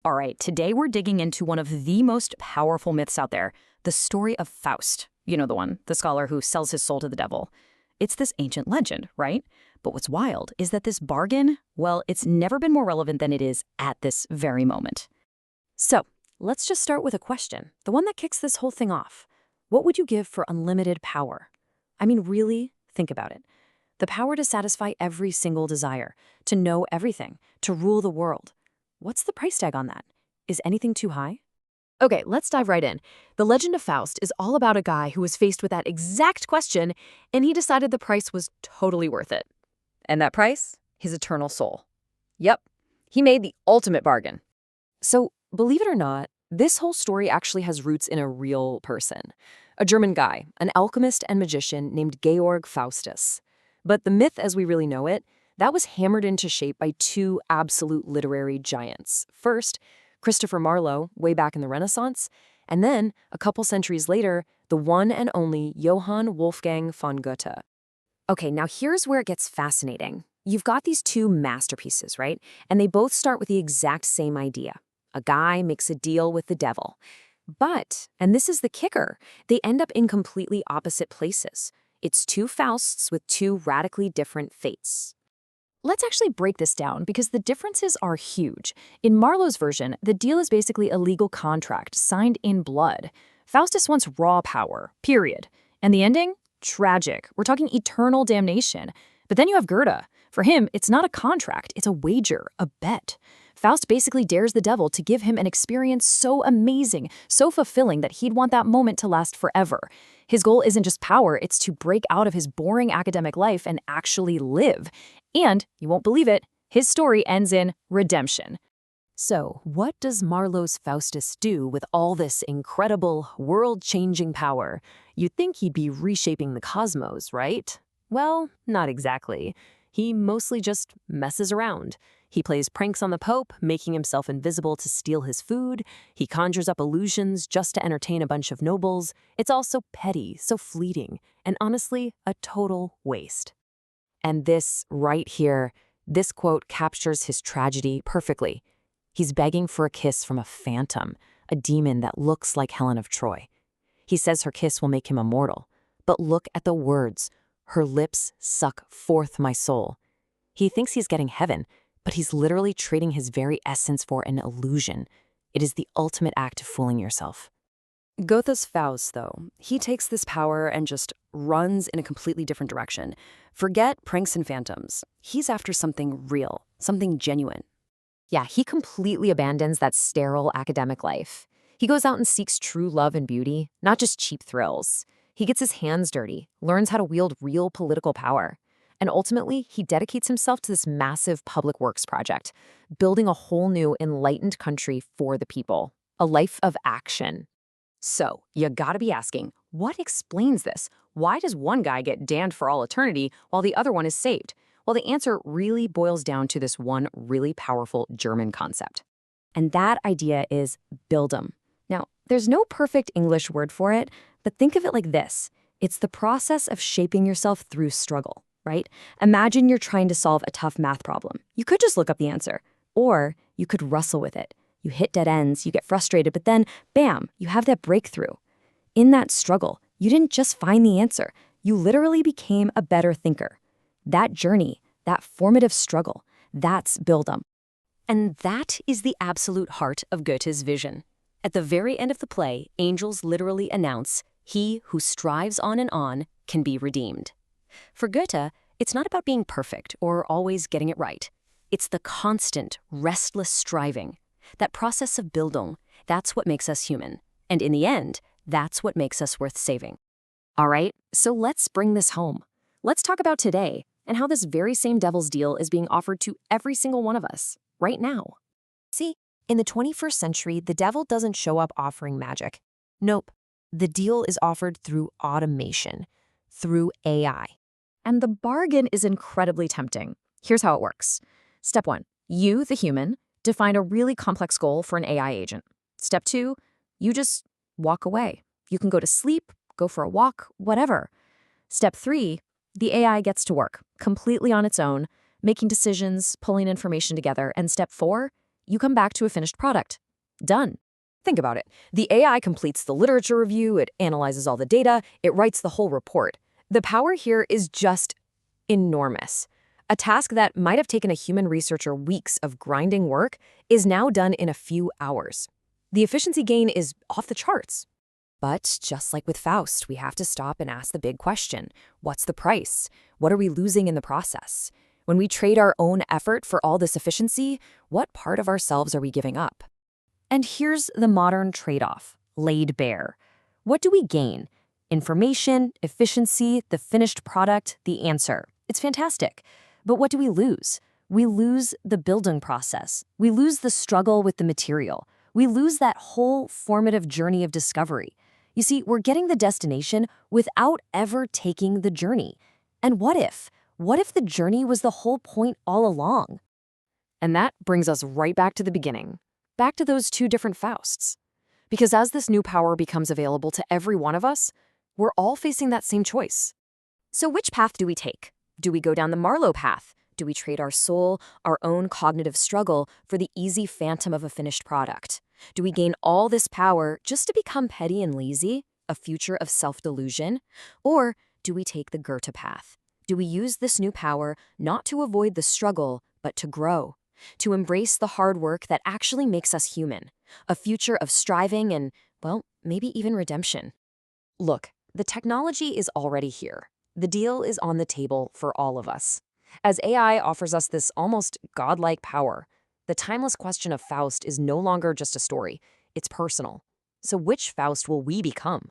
All right, today we're digging into one of the most powerful myths out there, the story of Faust. You know the one, the scholar who sells his soul to the devil. It's this ancient legend, right? But what's wild is that this bargain, well, it's never been more relevant than it is at this very moment. So, let's just start with a question, the one that kicks this whole thing off. What would you give for unlimited power? I mean, really, think about it. The power to satisfy every single desire, to know everything, to rule the world. What's the price tag on that? Is anything too high? Okay, let's dive right in. The Legend of Faust is all about a guy who was faced with that exact question, and he decided the price was totally worth it. And that price? His eternal soul. Yep, he made the ultimate bargain. So, believe it or not, this whole story actually has roots in a real person. A German guy, an alchemist and magician named Georg Faustus. But the myth as we really know it, that was hammered into shape by two absolute literary giants. First, Christopher Marlowe, way back in the Renaissance, and then, a couple centuries later, the one and only Johann Wolfgang von Goethe. Okay, now here's where it gets fascinating. You've got these two masterpieces, right? And they both start with the exact same idea. A guy makes a deal with the devil. But, and this is the kicker, they end up in completely opposite places. It's two Fausts with two radically different fates. Let's actually break this down because the differences are huge. In Marlowe's version, the deal is basically a legal contract signed in blood. Faustus wants raw power, period. And the ending? Tragic. We're talking eternal damnation. But then you have Goethe. For him, it's not a contract, it's a wager, a bet. Faust basically dares the devil to give him an experience so amazing, so fulfilling that he'd want that moment to last forever. His goal isn't just power, it's to break out of his boring academic life and actually live. And, you won't believe it, his story ends in redemption. So, what does Marlowe's Faustus do with all this incredible, world-changing power? You'd think he'd be reshaping the cosmos, right? Well, not exactly. He mostly just messes around. He plays pranks on the Pope, making himself invisible to steal his food. He conjures up illusions just to entertain a bunch of nobles. It's all so petty, so fleeting, and honestly, a total waste. And this, right here, this quote captures his tragedy perfectly. He's begging for a kiss from a phantom, a demon that looks like Helen of Troy. He says her kiss will make him immortal. But look at the words. Her lips suck forth my soul. He thinks he's getting heaven, but he's literally trading his very essence for an illusion. It is the ultimate act of fooling yourself. Goethe's Faust, though, he takes this power and just runs in a completely different direction. Forget pranks and phantoms. He's after something real, something genuine. Yeah, he completely abandons that sterile academic life. He goes out and seeks true love and beauty, not just cheap thrills. He gets his hands dirty, learns how to wield real political power. And ultimately, he dedicates himself to this massive public works project, building a whole new enlightened country for the people, a life of action. So, you gotta be asking, what explains this? Why does one guy get damned for all eternity while the other one is saved? Well, the answer really boils down to this one really powerful German concept. And that idea is Bildung. Now, there's no perfect English word for it, but think of it like this. It's the process of shaping yourself through struggle, right? Imagine you're trying to solve a tough math problem. You could just look up the answer, or you could wrestle with it. You hit dead ends, you get frustrated, but then, bam, you have that breakthrough. In that struggle, you didn't just find the answer. You literally became a better thinker. That journey, that formative struggle, that's Bildung. And that is the absolute heart of Goethe's vision. At the very end of the play, angels literally announce, "He who strives on and on can be redeemed." For Goethe, it's not about being perfect or always getting it right. It's the constant, restless striving. That process of Bildung, that's what makes us human. And in the end, that's what makes us worth saving. All right, so let's bring this home. Let's talk about today and how this very same devil's deal is being offered to every single one of us, right now. See, in the 21st century, the devil doesn't show up offering magic. Nope. The deal is offered through automation, through AI. And the bargain is incredibly tempting. Here's how it works. Step 1, you, the human, define a really complex goal for an AI agent. Step 2, you just walk away. You can go to sleep, go for a walk, whatever. Step 3, the AI gets to work, completely on its own, making decisions, pulling information together. And step 4, you come back to a finished product. Done. Think about it. The AI completes the literature review, it analyzes all the data, it writes the whole report. The power here is just enormous. A task that might have taken a human researcher weeks of grinding work is now done in a few hours. The efficiency gain is off the charts. But just like with Faust, we have to stop and ask the big question. What's the price? What are we losing in the process? When we trade our own effort for all this efficiency, what part of ourselves are we giving up? And here's the modern trade-off, laid bare. What do we gain? Information, efficiency, the finished product, the answer. It's fantastic. But what do we lose? We lose the building process. We lose the struggle with the material. We lose that whole formative journey of discovery. You see, we're getting the destination without ever taking the journey. And what if? What if the journey was the whole point all along? And that brings us right back to the beginning, back to those two different Fausts. Because as this new power becomes available to every one of us, we're all facing that same choice. So which path do we take? Do we go down the Marlowe path? Do we trade our soul, our own cognitive struggle, for the easy phantom of a finished product? Do we gain all this power just to become petty and lazy, a future of self-delusion? Or do we take the Goethe path? Do we use this new power not to avoid the struggle, but to grow? To embrace the hard work that actually makes us human? A future of striving and, well, maybe even redemption. Look, the technology is already here. The deal is on the table for all of us. As AI offers us this almost godlike power, the timeless question of Faust is no longer just a story, it's personal. So which Faust will we become?